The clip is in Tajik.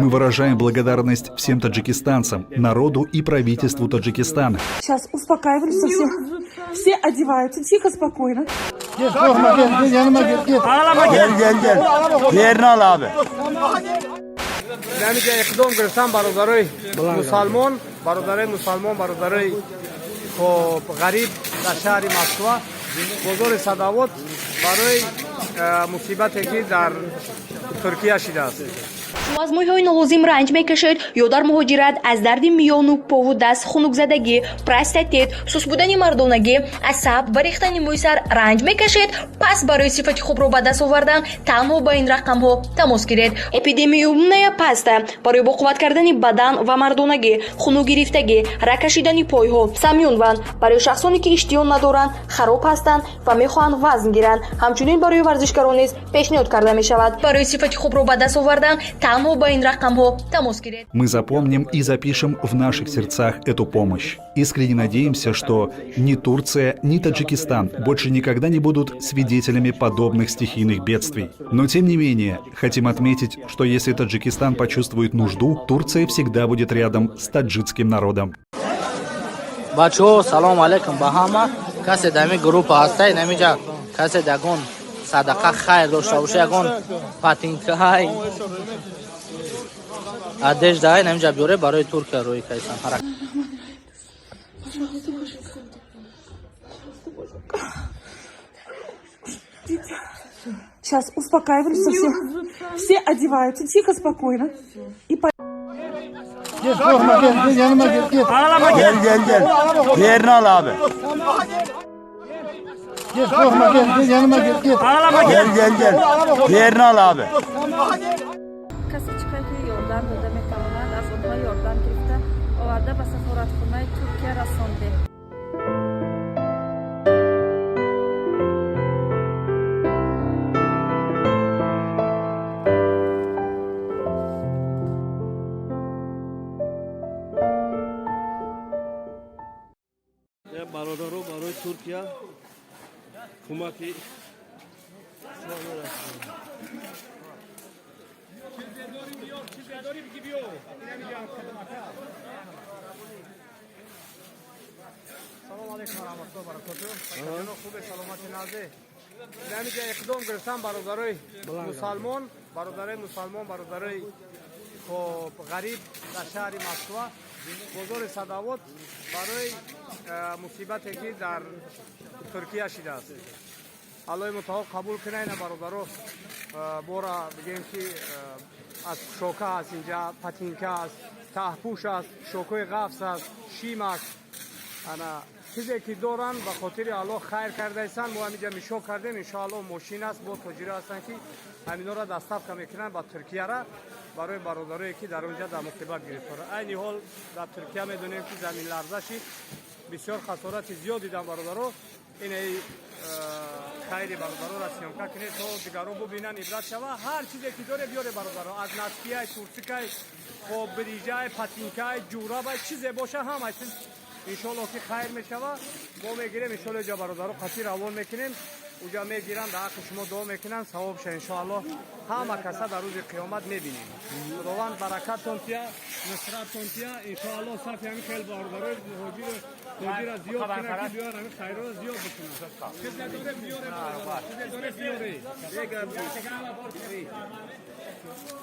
Мы выражаем благодарность всем таджикистанцам, народу и правительству Таджикистана. Сейчас успокаивались совсем. Все одеваются, тихо, спокойно. Gel korkma gel yanıma gel. Gel. Yerini al abi. نمیشه اقدام گرفتن برادرای مسلمان برادرای خب غریب در شهر مسکو بازار صداوت برای مصیبتی که در ترکیه شده است. شما از مویهای نلازم رنج میکشید یا در مهاجرت از درد میان و پا و دست خنک‌زدگی، پرستاتیت، سوس بودن مردانگی، عصب و ریختن موی سر رنج میکشید، پس برای صفت خوب رو به دست آوردن تنها با این رقم ها تماس گیرید. اپیدمیوم پسته برای با قوت کردن بدن و مردانگی، خونو گرفتگی، رکشیدن پای ها، سمیونوان برای شخصانی که اشتیان ندارند، خراب هستند و میخواهند وزن گیرند. همچنین برای ورزشکاران نیز پیشنهاد کرده می شود برای صفت خوب رو به دست آوردن Мы запомним и запишем в наших сердцах эту помощь. Искренне надеемся, что ни Турция, ни Таджикистан больше никогда не будут свидетелями подобных стихийных бедствий. Но тем не менее, хотим отметить, что если Таджикистан почувствует нужду, Турция всегда будет рядом с таджикским народом. Бачо, салам алейкум, Бахама, касе дами группа астай, намиджа, касе дагон, садака хайр, доштавуши агон, патинкай, одежда, намиджа бюре, барой Туркия, рой кайсан, харак. Сейчас успокаивались совсем. Все одеваются, тихо, спокойно. И Gel korkma gel yanıma gel. Yerini al abi. Gel korkma gel yanıma gel. Gel. Yerini al abi. کسی چیکار که یاردم داده میتواند از آنها یاردم گرفته آورده به سفارتخانه ترکیه رسانده. برادران برای ترکیه کمکی سلام علیکم و رحمت الله و برکاته. خوب سلامت نازه. نمیشه اقدام گرفتن برادرای مسلمان برادرای خب غریب در شهر مسکو بازار صداوت برای مصیبتی که در ترکیه شده است. الله متعال قبول کنه اینا برادرها بورا بگیم که از شوکه است اینجا، پتینکه است، تهپوش است، شوکه قفص است، شیم است. انا چیزی که دارن به خاطر الله خیر کرده ایستن. ما همینجا میشو کردیم انشاءالله ماشین است با تجاری هستن که همینا را دستافت میکنن با ترکیه را برای برادرایی که در اونجا در مصیبت گرفتار. این حال در ترکیه میدونیم که زمین لرزشی بسیار خسارت زیاد دیدن برادرها. این خیر برادرها را سیانکه کنید تا دیگران ببینن عبرت شوه. هر چیزی که داره بیاره برادرها، از نسکیه، تورسیکه، خب بریجه، پتینکه، جورابه، چیزی باشه هم هستن. انشالله که خیر میشوه ما میگیریم انشالله جا برادرها قطعی روان میکنیم اونجا میگیرن در حق شما دعا میکنن ثواب شه انشالله همه کسا در روز قیامت میبینیم. خداوند برکتتون تیا نصرتتون تیا انشالله صافی همین خیلی برادرها مهاجر را زیاد کنه که بیار همین خیرها را زیاد بکنن. چیز نداره بیاره برادرها، چیز نداره بیاره.